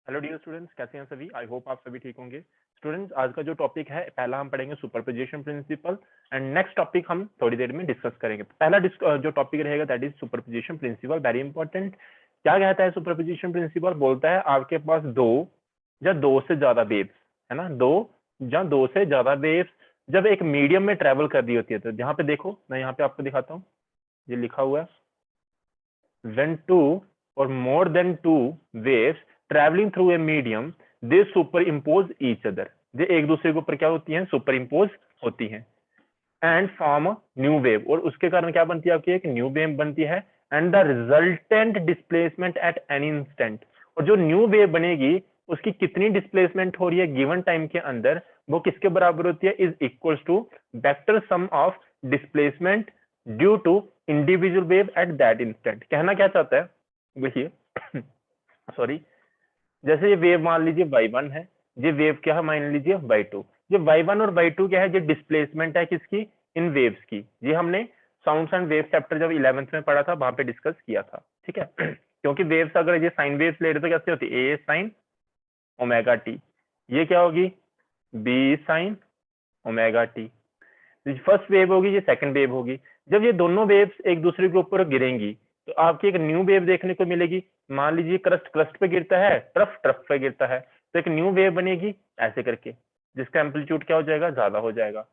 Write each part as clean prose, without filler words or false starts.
Hello dear students, कैसे हैं सभी। आई होप आप सभी ठीक होंगे। स्टूडेंट्स, आज का जो टॉपिक है, पहला हम पढ़ेंगे superposition principle and next topic हम थोड़ी देर में डिस्कस करेंगे। पहला जो टॉपिक रहेगा that is superposition principle, very important. क्या कहता है सुपरपोजिशन प्रिंसिपल? बोलता है आपके पास दो या दो से ज्यादा वेव्स, है ना, दो से ज्यादा वेव्स जब एक मीडियम में ट्रेवल कर रही होती है, तो यहाँ पे देखो, मैं यहाँ पे आपको दिखाता हूँ, ये लिखा हुआ है, when two or more than two waves traveling through a medium, they superimpose each other. ये एक दूसरे के ऊपर क्या होती हैं? सुपरइम्पोज होती हैं एंड फॉर्म न्यू वेव, और उसके कारण क्या बनती है? आपकी एक न्यू वेव बनती है and the resultant displacement at any instant. और जो न्यू वेव बनेगी उसकी कितनी डिस्प्लेसमेंट हो रही है गिवन टाइम के अंदर, वो किसके बराबर होती है? Is equals to vector sum of displacement due to individual wave at that instant. कहना क्या चाहता है? देखिए सॉरी, जैसे ये वेव मान लीजिए y1 है, ये वेव क्या है मान लीजिए y2। ये y1 और y2 क्या है? ये डिस्प्लेसमेंट है किसकी? इन वेव्स की। ये हमने साउंड्स एंड वेव चैप्टर जब 11th में पढ़ा था वहां पे डिस्कस किया था, ठीक है। क्योंकि वेव्स अगर ये साइन वेव्स ले रहे तो कैसे होती है? a साइन ओमेगा टी, ये क्या होगी? b sine omega T. First wave होगी, ये सेकंड वेव होगी। जब ये दोनों वेव्स एक दूसरे के ऊपर गिरेंगी तो आपकी एक न्यू वेव देखने को मिलेगी। मान लीजिए क्रस्ट क्रस्ट पे गिरता है, ट्रफ ट्रफ पे गिरता है, तो एक न्यू वेव बनेगी ऐसे करके, जिसका एम्पलीट्यूड क्या हो जाएगा? ज्यादा हो जाएगा।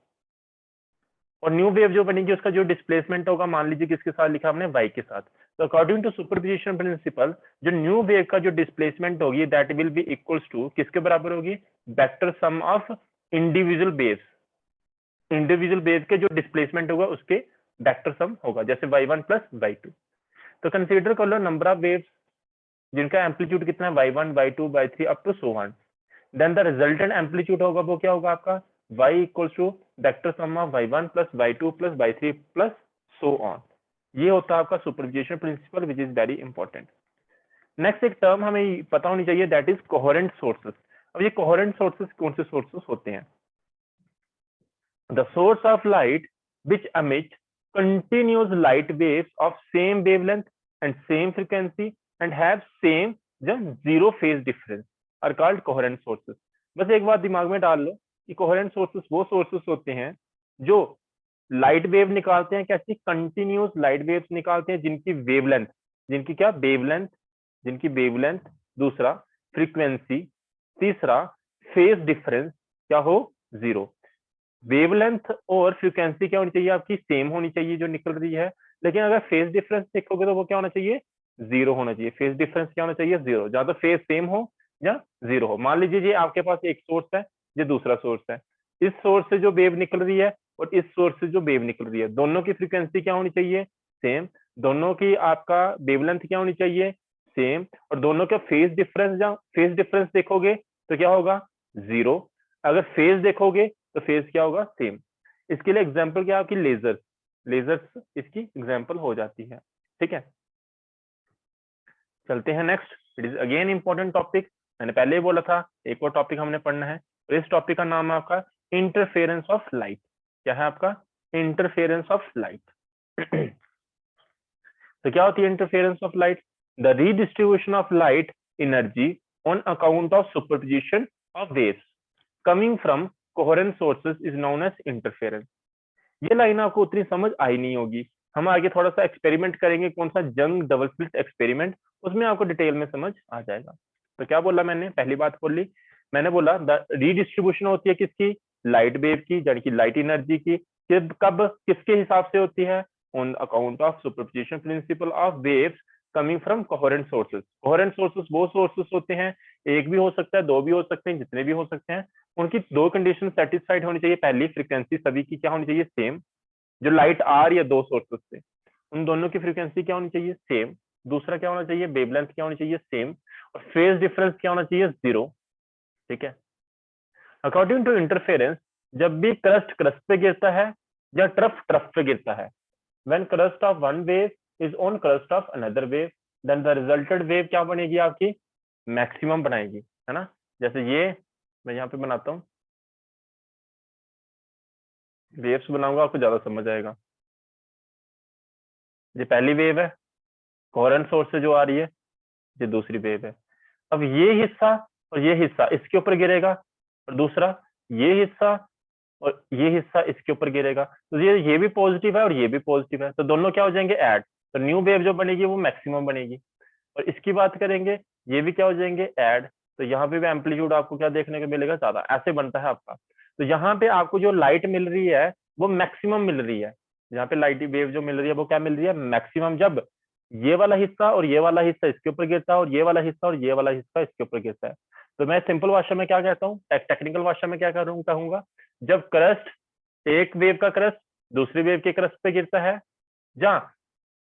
और न्यू वेव जो बनेगी उसका जो डिस्प्लेसमेंट होगा, मान लीजिए किसके साथ लिखा हमने? y के साथ। तो अकॉर्डिंग टू सुपरपोजिशन प्रिंसिपल, जो न्यू वेव का जो डिस्प्लेसमेंट होगी that will be equals to किसके बराबर होगी? Vector sum of individual waves. Individual wave के जो डिस्प्लेसमेंट होगा उसके वेक्टर सम होगा, जैसे y1 प्लस y2। तो कंसीडर कर लो नंबर ऑफ वेव्स जिनका एम्पलीट्यूड कितना है? y1 y2 y3 up to so on. Then the resultant amplitude होगा वो क्या होगा आपका? y equals to vector sum of y1 plus y2 plus y3 plus so on. ये होता है आपका superposition principle, which is very important. Next एक टर्म हमें पता होनी चाहिए, दैट इज कोहेरेंट सोर्सेस। अब ये कोहेरेंट सोर्सेस कौन से सोर्सेस होते हैं? The source of light which emit continuous light waves of same wavelength and same frequency and have same zero phase difference are called coherent sources। बस एक बात दिमाग में डाल लो कि coherent sources वो sources होते हैं जो लाइट वेव निकालते हैं, कैसी? कंटिन्यूस लाइट वेव्स निकालते हैं जिनकी वेवलेंथ, जिनकी क्या? वेवलेंथ, जिनकी वेवलेंथ, दूसरा फ्रीक्वेंसी, तीसरा फेज डिफरेंस क्या हो? जीरो। वेवलेंथ और फ्रीक्वेंसी क्या होनी चाहिए? आपकी सेम होनी चाहिए जो निकल रही है, लेकिन अगर फेज डिफरेंस देखोगे तो वो क्या होना चाहिए? जीरो होना चाहिए। फेज डिफरेंस क्या होना चाहिए? जीरो। ज्यादा तो फेज सेम हो या जीरो हो। मान लीजिए ये आपके पास एक सोर्स है, ये दूसरा सोर्स है। इस सोर्स से जो वेव निकल रही है और इस सोर्स से जो वेव निकल रही है, दोनों की फ्रीक्वेंसी क्या होनी चाहिए? सेम। दोनों की आपका वेवलेंथ क्या होनी चाहिए? सेम। और दोनों का फेज डिफरेंस देखोगे तो क्या होगा? जीरो। अगर फेज देखोगे तो फेज क्या होगा? सेम। इसके लिए एग्जांपल क्या? आपकी लेजर्स, लेजर्स इसकी एग्जांपल हो जाती है, ठीक है। चलते हैं next. It is again important topic. मैंने पहले ही बोला था एक और टॉपिक हमने पढ़ना है, तो इस टॉपिक का नाम है आपका इंटरफेरेंस ऑफ लाइट। क्या है आपका? Interference of light. तो क्या होती है interference of light? The redistribution of light energy on account of superposition of waves coming from coherent sources is known as interference. ये लाइन आपको उतनी समझ आई नहीं होगी, हम आगे थोड़ा सा एक्सपेरिमेंट करेंगे, कौन सा? जंग डबल स्लिट एक्सपेरिमेंट, उसमें आपको डिटेल में समझ आ जाएगा। तो क्या बोला मैंने? पहली बात बोली मैंने, बोला द रीडिस्ट्रीब्यूशन होती है किसकी? लाइट वेव की, यानी कि लाइट एनर्जी की। कब किसके हिसाब से होती है? On account of superposition principle of waves coming from coherent sources. Coherent sources वो सोर्सेज होते हैं, एक भी हो सकता है, दो भी हो सकते हैं, जितने भी हो सकते हैं, उनकी दो कंडीशन सेटिस्फाइड होनी चाहिए। पहली, फ्रीक्वेंसी सभी की क्या होनी चाहिए? सेम। जो लाइट आ रही है दो सोर्सेस से, उन दोनों की फ्रीक्वेंसी क्या होनी चाहिए? सेम। दूसरा क्या होना चाहिए? वेवलेंथ क्या होनी चाहिए? सेम। और फेज डिफरेंस क्या होना चाहिए? जीरो, ठीक है। अकॉर्डिंग टू इंटरफेरेंस, जब भी क्रस्ट क्रस्ट पे गिरता है या ट्रफ ट्रफ पे गिरता है, when crest of one wave is on crest of another wave, then the resulted wave क्या बनेगी? आपकी मैक्सिमम बनाएगी, है ना। जैसे ये मैं यहाँ पे बनाता हूँ, वेव्स बनाऊंगा, आपको ज्यादा समझ आएगा। ये पहली वेव है कोहेरेंट सोर्स से जो आ रही है, ये दूसरी वेव है। अब ये हिस्सा और ये हिस्सा इसके ऊपर गिरेगा, और दूसरा ये हिस्सा और ये हिस्सा इसके ऊपर गिरेगा, तो ये भी पॉजिटिव है और ये भी पॉजिटिव है, तो दोनों क्या हो जाएंगे, ऐड। तो न्यू वेव जो बनेगी वो मैक्सिमम बनेगी। और इसकी बात करेंगे, ये भी क्या हो जाएंगे, ऐड। तो यहाँ पे भी एम्पलीट्यूड आपको क्या देखने को मिलेगा, ज्यादा। ऐसे बनता है आपका। तो यहाँ पे आपको जो लाइट मिल रही है वो मैक्सिमम मिल रही है। यहाँ पे लाइट वेव जो मिल रही है वो क्या मिल रही है, मैक्सिमम, जब ये वाला हिस्सा और ये वाला हिस्सा इसके ऊपर गिरता है और ये वाला हिस्सा और ये वाला हिस्सा इसके ऊपर गिरता है। तो मैं सिंपल भाषा में क्या कहता हूँ, टेक्निकल भाषा में क्या कहूंगा, जब क्रस्ट, एक वेव का क्रस्ट दूसरी वेव के क्रस्ट पे गिरता है, जहाँ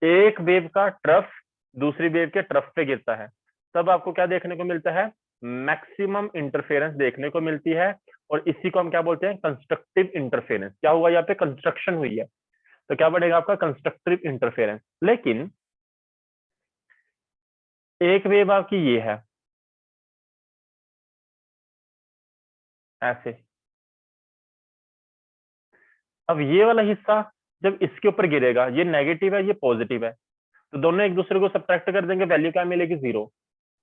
एक वेव का ट्रफ दूसरी वेव के ट्रफ पे गिरता है, तब आपको क्या देखने को मिलता है, मैक्सिमम इंटरफेरेंस देखने को मिलती है। और इसी को हम क्या बोलते हैं, कंस्ट्रक्टिव इंटरफेरेंस। क्या हुआ, यहाँ पे कंस्ट्रक्शन हुई है, तो क्या बढ़ेगा आपका, कंस्ट्रक्टिव इंटरफेरेंस। लेकिन एक वेव आपकी ये है ऐसे, अब ये वाला हिस्सा जब इसके ऊपर गिरेगा, ये नेगेटिव है ये पॉजिटिव है, तो दोनों एक दूसरे को सब्ट्रैक्ट कर देंगे, वैल्यू क्या मिलेगी, 0।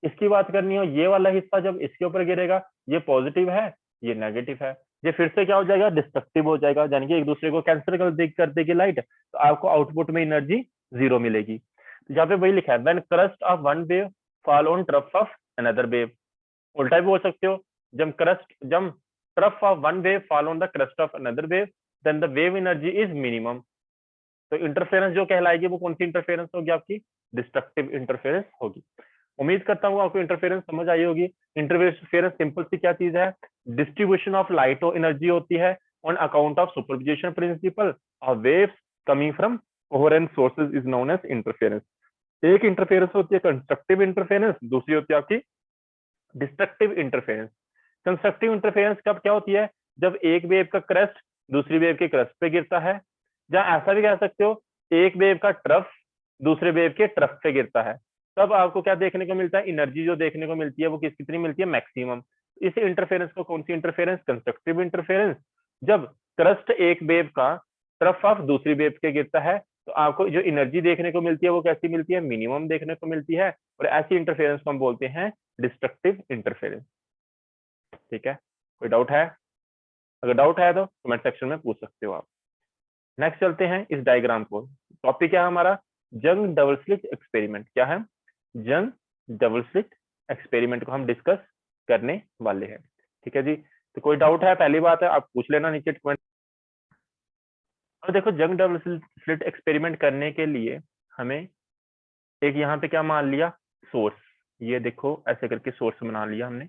इसकी बात करनी हो, ये वाला हिस्सा जब इसके ऊपर गिरेगा, ये पॉजिटिव है ये नेगेटिव है, ये फिर से क्या हो जाएगा, डिस्ट्रक्टिव हो जाएगा, यानी कि एक दूसरे को कैंसिल कर देगी लाइट, तो आपको आउटपुट में एनर्जी 0 मिलेगी। तो यहाँ पे वही लिखा है, when crest of one wave fall on trough of another wave. उल्टा भी बोल सकते हो, जब trough of one wave fall on the crest of another wave, then the wave energy is minimum. तो इंटरफेरेंस जो कहलाएगी वो कौन सी इंटरफेरेंस होगी, आपकी डिस्ट्रक्टिव इंटरफेरेंस होगी। उम्मीद करता हूँ आपको इंटरफेरेंस समझ आई होगी। इंटरफेरेंस सिंपल सी क्या चीज है, डिस्ट्रीब्यूशन ऑफ लाइट और एनर्जी होती है on account of superposition principle of waves coming from coherent sources is known as interference. एक इंटरफेरेंस होती है कंस्ट्रक्टिव इंटरफेरेंस, दूसरी होती है आपकी डिस्ट्रक्टिव इंटरफेरेंस। कंस्ट्रक्टिव इंटरफेरेंस कब क्या होती है, जब एक वेव का क्रस्ट दूसरी वेव के क्रस्ट पे गिरता है, जहां ऐसा भी कह सकते हो एक वेव का ट्रफ दूसरे वेव के ट्रफ पे गिरता है, तब आपको क्या देखने को मिलता है, एनर्जी जो देखने को मिलती है वो कितनी मिलती है, मैक्सिमम। इस इंटरफेरेंस को कौन सी इंटरफेरेंस, कंस्ट्रक्टिव इंटरफेरेंस। जब क्रस्ट एक वेव का ट्रफ ऑफ दूसरी वेव के गिरता है, तो आपको जो एनर्जी देखने को मिलती है वो कैसी मिलती है, मिनिमम देखने को मिलती है। और ऐसी इंटरफेरेंस को हम बोलते हैं डिस्ट्रक्टिव इंटरफेरेंस। ठीक है, कोई डाउट है, अगर डाउट है तो कमेंट सेक्शन में पूछ सकते हो आप। नेक्स्ट चलते हैं इस डायग्राम को। टॉपिक क्या है हमारा, यंग डबल स्लिट एक्सपेरिमेंट। क्या है, यंग डबल स्लिट एक्सपेरिमेंट को हम डिस्कस करने वाले हैं। ठीक है जी, तो कोई डाउट है, पहली बात है आप पूछ लेना नीचे कमेंट। और देखो, यंग डबल स्लिट एक्सपेरिमेंट करने के लिए हमें एक यहाँ पे क्या मान लिया, सोर्स। ये देखो ऐसे करके सोर्स बना लिया हमने,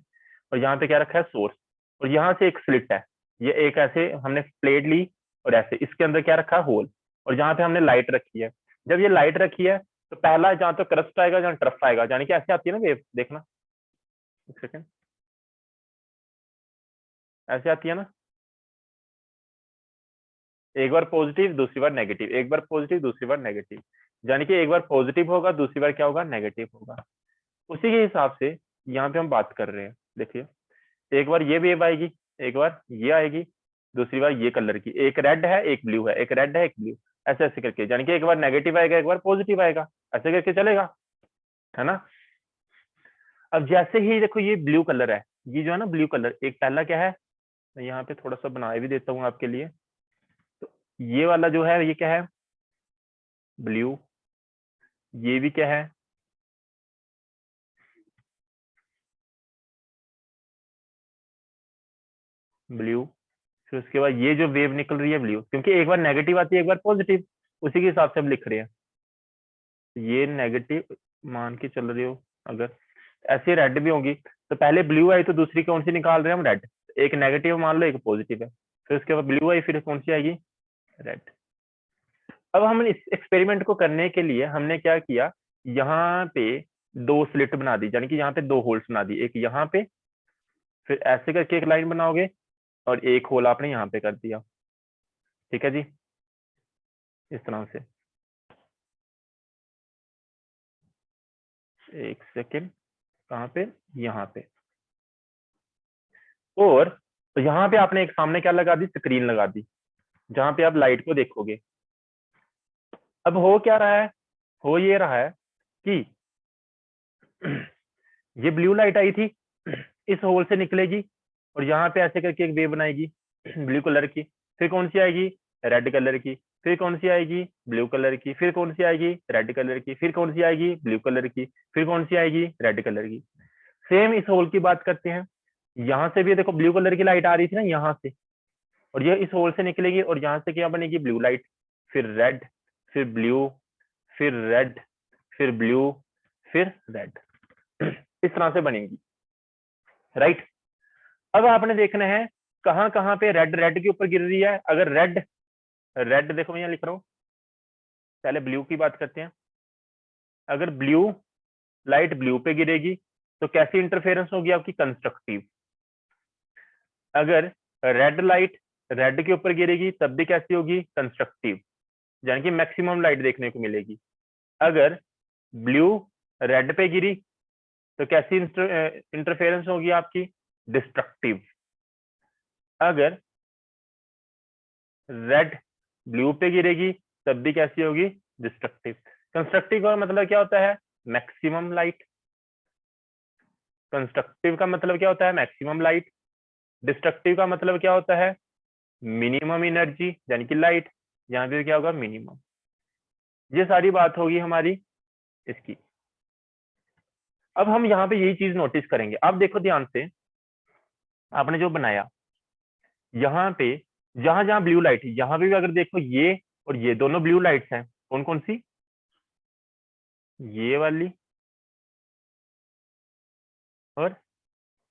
और यहाँ पे क्या रखा है, सोर्स। और यहाँ से एक स्लिट है, ये एक ऐसे हमने प्लेट ली और ऐसे इसके अंदर क्या रखा है, होल। और जहाँ पे हमने लाइट रखी है, जब ये लाइट रखी है तो पहला जहाँ तो क्रस्ट आएगा जहाँ ट्रफ आएगा, यानी कि ऐसे आती है ना वेव, देखना एक सेकेंड, ऐसे आती है ना, एक बार पॉजिटिव दूसरी बार नेगेटिव, एक बार पॉजिटिव दूसरी बार नेगेटिव, यानी कि एक बार पॉजिटिव होगा दूसरी बार क्या होगा, नेगेटिव होगा। उसी के हिसाब से यहाँ पे हम बात कर रहे हैं। देखिए, एक बार ये वेव आएगी, एक बार ये आएगी, दूसरी बार ये कलर की, एक रेड है एक ब्लू है, एक रेड है एक ब्लू, ऐसे ऐसे करके, यानी कि एक बार नेगेटिव आएगा एक बार पॉजिटिव आएगा, ऐसे करके चलेगा, है ना। अब जैसे ही देखो ये ब्लू कलर है, ये जो है ना ब्लू कलर, एक पहला क्या है, मैं यहाँ पे थोड़ा सा बना भी देता हूँ आपके लिए। तो ये वाला जो है ये क्या है, ब्लू। ये भी क्या है, ब्लू। फिर उसके बाद ये जो वेव निकल रही है ब्लू, क्योंकि एक बार नेगेटिव आती है एक बार पॉजिटिव, उसी के हिसाब से हम लिख रहे हैं। ये नेगेटिव मान के चल रहे हो, अगर ऐसे रेड भी होंगी, तो पहले ब्लू आई तो दूसरी कौन सी निकाल रहे हैं हम, रेड। एक नेगेटिव मान लो एक पॉजिटिव है, फिर उसके बाद ब्लू आई, फिर कौन सी आएगी, रेड। अब हम इस एक्सपेरिमेंट को करने के लिए हमने क्या किया, यहाँ पे दो स्लिट बना दी, यानी कि यहाँ पे दो होल्स बना दी, एक यहाँ पे, फिर ऐसे करके एक लाइन बनाओगे, और एक होल आपने यहाँ पे कर दिया। ठीक है जी, इस तरह से, एक सेकेंड, कहाँ पे, यहाँ पे। और तो यहाँ पे आपने एक सामने क्या लगा दी, स्क्रीन लगा दी, जहां पे आप लाइट को देखोगे। अब हो क्या रहा है, हो ये रहा है कि ये ब्लू लाइट आई थी, इस होल से निकलेगी और यहाँ पे ऐसे करके एक वेव बनाएगी ब्लू कलर की। फिर कौन सी आएगी? रेड कलर की। फिर कौन सी आएगी? ब्लू कलर की। फिर कौन सी आएगी? रेड कलर की। फिर कौन सी आएगी? ब्लू कलर की। फिर कौन सी आएगी? रेड कलर की। सेम इस होल की बात करते हैं। यहाँ से भी देखो ब्लू कलर की लाइट आ रही थी ना यहाँ से, और ये इस होल से निकलेगी और यहाँ से क्या बनेगी? ब्लू लाइट, फिर रेड, फिर ब्लू, फिर रेड, फिर ब्लू, फिर रेड। इस तरह से बनेगी, राइट। अब आपने देखना है कहाँ कहाँ पे रेड रेड के ऊपर गिर रही है। अगर रेड, रेड देखो मैं यहाँ लिख रहा हूँ, पहले ब्लू की बात करते हैं। अगर ब्लू लाइट ब्लू पे गिरेगी तो कैसी इंटरफेरेंस होगी आपकी? कंस्ट्रक्टिव। अगर रेड लाइट रेड के ऊपर गिरेगी तब भी कैसी होगी? कंस्ट्रक्टिव, यानी कि मैक्सिमम लाइट देखने को मिलेगी। अगर ब्लू रेड पे गिरी तो कैसी इंटरफेरेंस होगी आपकी? डिस्ट्रक्टिव। अगर रेड ब्लू पे गिरेगी तब भी कैसी होगी? डिस्ट्रक्टिव। कंस्ट्रक्टिव का मतलब क्या होता है? Maximum light. कंस्ट्रक्टिव का मतलब क्या होता है? Maximum light. डिस्ट्रक्टिव का मतलब क्या होता है? मिनिमम एनर्जी, यानी कि लाइट। यहाँ पे क्या होगा? मिनिमम। ये सारी बात होगी हमारी इसकी। अब हम यहाँ पे यही चीज नोटिस करेंगे। आप देखो ध्यान से, आपने जो बनाया यहाँ पे, जहां जहां ब्लू लाइट है यहाँ पे भी अगर देखो ये और ये दोनों ब्लू लाइट्स हैं। कौन कौन सी? ये वाली और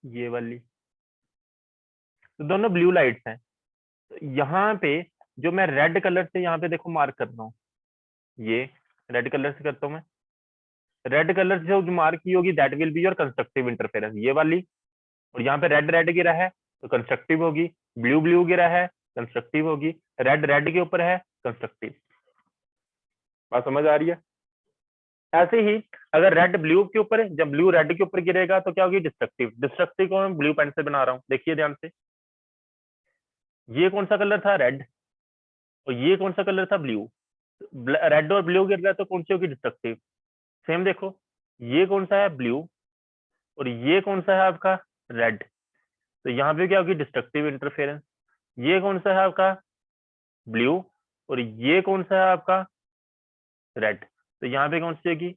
ये वाली, तो दोनों ब्लू लाइट्स हैं। तो यहाँ पे जो मैं रेड कलर से यहाँ पे देखो मार्क कर रहा हूँ, ये रेड कलर से करता हूँ मैं। रेड कलर से जो मार्क की होगी that will be your constructive interference, ये वाली। और यहाँ पे रेड रेड गिरा है तो कंस्ट्रक्टिव होगी। ब्लू ब्लू गिरा है कंस्ट्रक्टिव होगी। रेड रेड के ऊपर है कंस्ट्रक्टिव। बात समझ आ रही है? ऐसे ही अगर रेड ब्लू के ऊपर, जब ब्लू रेड के ऊपर गिरेगा तो क्या होगी? डिस्ट्रक्टिव। डिस्ट्रक्टिव को मैं ब्लू पेन से बना रहा हूँ, देखिए ध्यान से। ये कौन सा कलर था? रेड। और ये कौन सा कलर था? ब्लू। रेड और ब्लू गिर रहा है तो कौन सी होगी? डिस्ट्रक्टिव। सेम देखो, ये कौन सा है? ब्लू। और ये कौन सा है आपका? रेड। तो यहाँ पे क्या होगी? Destructive interference. ये कौन सा है आपका? ब्लू। और ये कौन सा है आपका? रेड। तो यहाँ पे कौन सी होगी?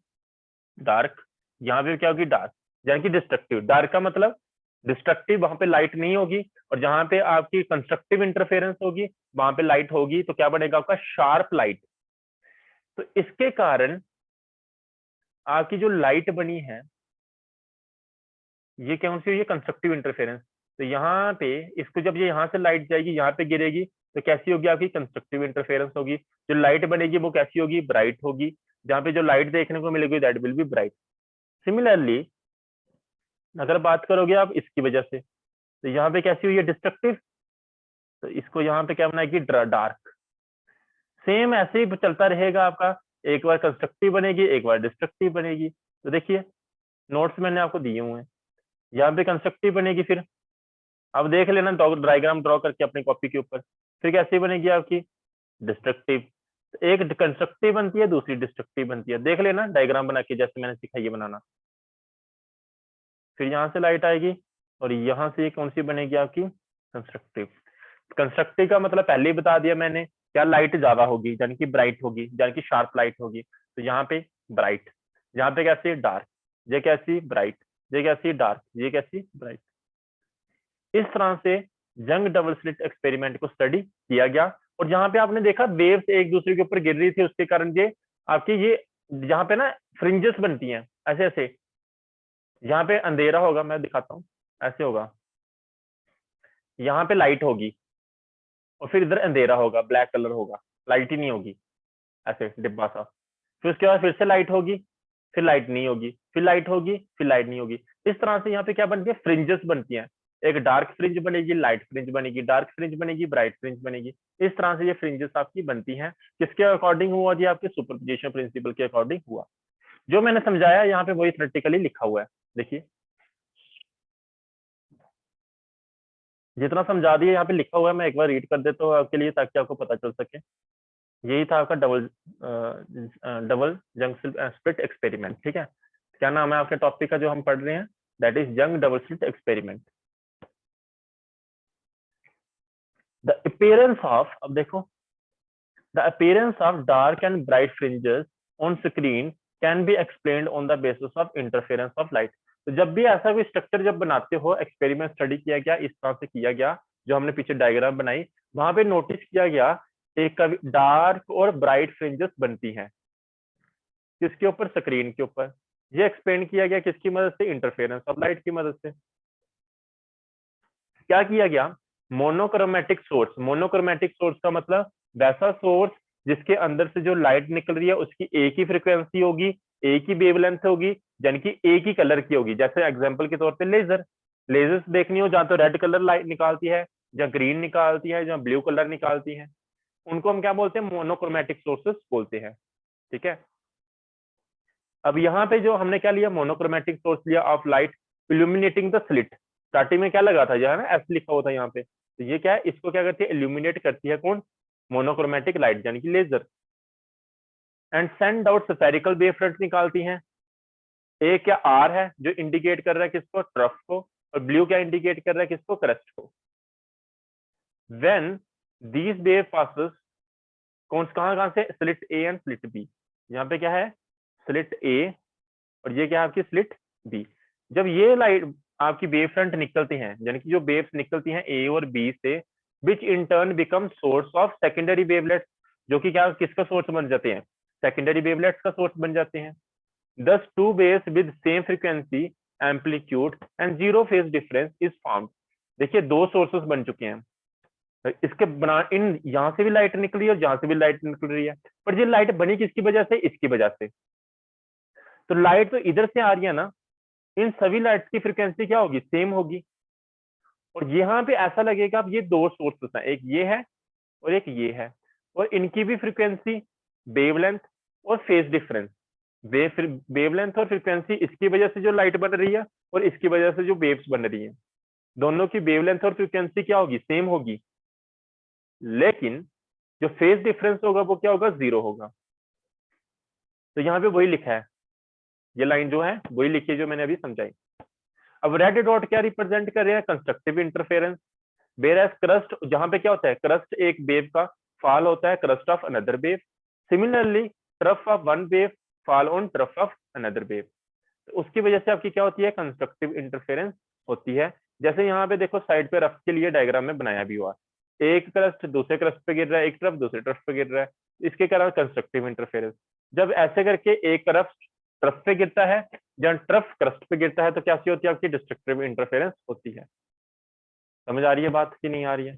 डार्क। यहाँ पे क्या होगी? डार्क, यानी कि डिस्ट्रक्टिव। डार्क का मतलब डिस्ट्रक्टिव, वहां पे लाइट नहीं होगी। और जहां पे आपकी कंस्ट्रक्टिव इंटरफेरेंस होगी वहां पे लाइट होगी, तो क्या बनेगा आपका? Sharp light. तो इसके कारण आपकी जो लाइट बनी है ये कौन सी हुई है? Constructive interference. तो यहाँ पे इसको जब ये यहाँ से लाइट जाएगी यहाँ पे गिरेगी तो कैसी होगी आपकी? कंस्ट्रक्टिव इंटरफेरेंस होगी। जो लाइट बनेगी वो कैसी होगी? ब्राइट होगी। जहाँ पे जो लाइट देखने को मिलेगी that will B bright. Similarly अगर बात करोगे आप इसकी वजह से, तो यहाँ पे कैसी हुई है? डिस्ट्रक्टिव। तो इसको यहाँ पे क्या बनाएगी? डार्क। सेम ऐसे ही चलता रहेगा आपका, एक बार कंस्ट्रक्टिव बनेगी एक बार डिस्ट्रक्टिव बनेगी। तो देखिए नोट्स मैंने आपको दिए हुए हैं, यहाँ पे कंस्ट्रक्टिव बनेगी। फिर अब देख लेना डायग्राम ड्रॉ करके अपनी कॉपी के ऊपर। फिर कैसी बनेगी आपकी? डिस्ट्रक्टिव। एक कंस्ट्रक्टिव बनती है दूसरी डिस्ट्रक्टिव बनती है, देख लेना डायग्राम बना के जैसे मैंने सिखाई है बनाना। फिर यहाँ से लाइट आएगी और यहाँ से कौन सी बनेगी आपकी? कंस्ट्रक्टिव। कंस्ट्रक्टिव का मतलब पहले ही बता दिया मैंने, क्या लाइट ज्यादा होगी यानी कि ब्राइट होगी, यानी कि शार्प लाइट होगी। तो यहाँ पे ब्राइट, यहाँ पे कैसी? डार्क। ये कैसी? ब्राइट। ये कैसी? डार्क। ये कैसी? ब्राइट। इस तरह से यंग डबल स्लिट एक्सपेरिमेंट को स्टडी किया गया। और जहां पे आपने देखा वेव्स एक दूसरे के ऊपर गिर रही थी, उसके कारण ये आपकी ये यहाँ पे ना फ्रिंजेस बनती हैं ऐसे ऐसे। यहाँ पे अंधेरा होगा, मैं दिखाता हूँ, ऐसे होगा। यहाँ पे लाइट होगी और फिर इधर अंधेरा होगा, ब्लैक कलर होगा, लाइट ही नहीं होगी, ऐसे डिब्बा सा। फिर उसके बाद फिर से लाइट होगी, फिर लाइट नहीं होगी, फिर लाइट होगी, फिर लाइट नहीं होगी। इस तरह से यहाँ पे क्या बनती है? फ्रिंजेस बनती हैं। एक डार्क फ्रिंज बनेगी, लाइट फ्रिंज बनेगी, डार्क फ्रिंज बनेगी, ब्राइट फ्रिंज बनेगी। इस तरह से ये फ्रिंजेस आपकी बनती हैं। किसके अकॉर्डिंग हुआ जी? आपके सुपरपोजिशन प्रिंसिपल के अकॉर्डिंग हुआ। जो मैंने समझाया यहाँ पे वही थ्योरेटिकली लिखा हुआ है, देखिए जितना समझा दिया यहाँ पे लिखा हुआ है मैं एक बार रीड कर देता हूँ आपके लिए ताकि आपको पता चल सके। यही था आपका डबल जंक्शन स्प्लिट एक्सपेरिमेंट, ठीक है। क्या नाम है आपके टॉपिक का जो हम पढ़ रहे हैं? That is young double slit experiment. The appearance of, अब देखो, the appearance of dark and bright fringes on screen can be explained on the basis of interference of light. तो जब भी ऐसा कोई स्ट्रक्चर जब बनाते हो, एक्सपेरिमेंट स्टडी किया गया, इस तरह से किया गया, जो हमने पीछे डायग्राम बनाई, वहां पे नोटिस किया गया एक डार्क और ब्राइट फ्रिंजेस बनती हैं। किसके ऊपर? स्क्रीन के ऊपर। ये एक्सप्लेन किया गया किसकी मदद से? इंटरफेरेंस ऑफ लाइट की मदद से। क्या किया गया? Monochromatic source. मोनोक्रोमेटिक सोर्स का मतलब वैसा सोर्स जिसके अंदर से जो लाइट निकल रही है उसकी एक ही फ्रिक्वेंसी होगी, एक ही वेवलेंथ होगी, यानी कि एक ही कलर की होगी। जैसे एग्जांपल के तौर पे लेजर, लेजर्स देखनी हो, जहां तो रेड कलर लाइट निकालती है, जहां ग्रीन निकालती है, जहां ब्लू कलर निकालती है, उनको हम क्या बोलते हैं? मोनोक्रोमेटिक सोर्सेस बोलते हैं। ठीक है। अब यहाँ पे जो हमने क्या लिया? मोनोक्रोमेटिक सोर्स लिया of light illuminating the slit. Starting में क्या लगा था? जो है ना एस लिखा हुआ था यहाँ पे, तो ये क्या है? इसको क्या करती है? इल्यूमिनेट करती है कौन? मोनोक्रोमेटिक लाइट, यानी कि laser. And send out spherical wave front निकालती हैं। ए क्या? आर है जो इंडिकेट कर रहा है किसको? ट्रफ को। और ब्लू क्या इंडिकेट कर रहा है किसको? क्रस्ट को। व्हेन दीज वेव पासेस, कहां से? Slit A and slit B. यहाँ पे क्या है? स्लिट ए, और ये क्या है आपकी? Slit B. जब ये लाइट आपकी वेव फ्रंट निकलती हैं, यानी कि जो वेव्स निकलती हैं ए और बी से, which in turn become source of secondary wavelets, जो कि क्या किसका सोर्स बन जाते हैं? सेकेंडरी वेवलेट्स का सोर्स बन जाते हैं। दस two waves with same frequency, amplitude and zero phase difference is found. देखिए दो सोर्सेस बन चुके हैं। इसके बना इन यहां से भी लाइट निकल रही है और यहां से भी लाइट निकल रही है, पर ये लाइट बनी किसकी वजह से? इसकी वजह से। तो लाइट तो इधर से आ रही है ना, इन सभी लाइट्स की फ्रीक्वेंसी क्या होगी? सेम होगी। और यहाँ पे ऐसा लगेगा अब ये दो सोर्सेस हैं, एक ये है और एक ये है, और इनकी भी फ्रीक्वेंसी, वेवलेंथ और फेज डिफरेंस, वेवलेंथ और फ्रीक्वेंसी, इसकी वजह से जो लाइट बन रही है और इसकी वजह से जो वेव्स बन रही है, दोनों की वेवलेंथ और फ्रीक्वेंसी क्या होगी? सेम होगी। लेकिन जो फेज डिफरेंस होगा वो क्या होगा? जीरो होगा। तो यहाँ पे वही लिखा है, ये लाइन जो है वही लिखी है जो मैंने अभी समझाई। अब रेड डॉट क्या रिप्रेजेंट कर रहे हैं? Constructive interference. वेयर क्रस्ट, जहां पे क्या होता है? क्रस्ट एक वेव का फॉल होता है crust of another wave. Similarly trough of one wave fall on trough of another wave. तो उसकी वजह से आपकी क्या होती है? कंस्ट्रक्टिव इंटरफेरेंस होती है। जैसे यहाँ पे देखो साइड पे रफ के लिए डायग्राम में बनाया भी हुआ, एक क्रस्ट दूसरे क्रस्ट पे गिर रहा है, एक ट्रफ दूसरे ट्रफ पे गिर रहा है, इसके कारण कंस्ट्रक्टिव इंटरफेरेंस। जब ऐसे करके एक क्रस्ट ट्रफ पे गिरता है, जब ट्रफ क्रस्ट पे गिरता है, तो क्या होती है? आपकी डिस्ट्रक्टिव इंटरफेरेंस होती है। समझ आ रही है बात कि नहीं आ रही है?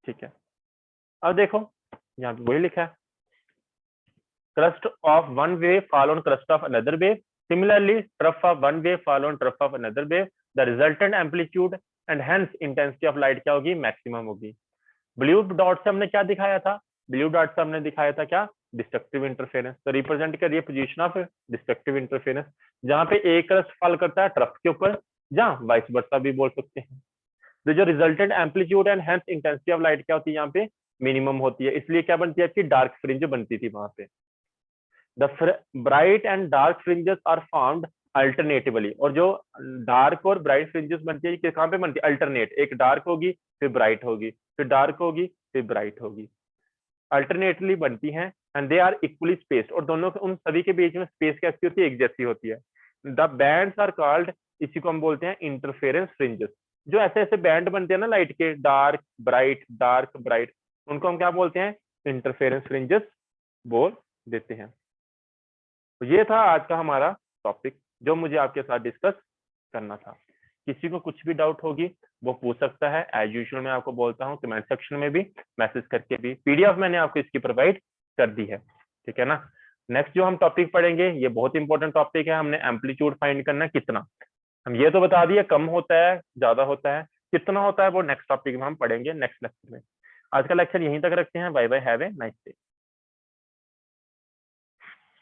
ठीक है। अब देखो यहाँ पे वही लिखा है, crust of one wave fall on crest of another wave, similarly trough of one wave fall on trough of another wave, the resultant amplitude and hence intensity of light क्या होगी? मैक्सिमम होगी। ब्लू डॉट से हमने क्या दिखाया था? Blue dot से हमने दिखाया था क्या? Destructive interference. तो रिप्रेजेंट करिए पोजीशन ऑफ डिस्ट्रक्टिव इंटरफेरेंस, जहां पे एक क्रस्ट फॉल करता है ट्रफ के ऊपर, जहां वाइस वर्सा भी बोल सकते हैं। तो जो resultant amplitude and hence intensity of light क्या होती है? यहाँ पे मिनिमम होती है, इसलिए क्या बनती है? आपकी डार्क फ्रिंज बनती थी वहां पे। The bright and dark fringes are found alternatively, और जो डार्क और ब्राइट फ्रिंजेस बनती है कहाँ पे बनती है? अल्टरनेट, एक डार्क होगी फिर ब्राइट होगी, फिर डार्क होगी फिर ब्राइट होगी, अल्टरनेटली बनती हैं। And they are equally spaced, और दोनों उन सभी के बीच में स्पेस कैसी होती है? एक जैसी होती है। द बैंड्स आर कॉल्ड, इसी को हम बोलते हैं इंटरफेरेंस फ्रिंजेस। जो ऐसे ऐसे बैंड बनते हैं ना लाइट के, डार्क ब्राइट, उनको हम क्या बोलते हैं? इंटरफेरेंस फ्रिंजेस बोल देते हैं। तो ये था आज का हमारा टॉपिक जो मुझे आपके साथ डिस्कस करना था। किसी को कुछ भी डाउट होगी वो पूछ सकता है, एज यूजुअल मैं आपको बोलता हूँ कमेंट सेक्शन में भी, मैसेज करके भी। पीडीएफ मैंने आपको इसकी प्रोवाइड कर दी है, ठीक है ना। नेक्स्ट जो हम टॉपिक पढ़ेंगे ये बहुत इंपॉर्टेंट टॉपिक है, हमने एम्पलीट्यूड फाइंड करना कितना। हम ये तो बता दिए कम होता है ज्यादा होता है, कितना होता है वो नेक्स्ट टॉपिक में हम पढ़ेंगे नेक्स्ट लेक्चर में। आज का लेक्चर यहीं तक रखते हैं। Bye bye, have a nice day.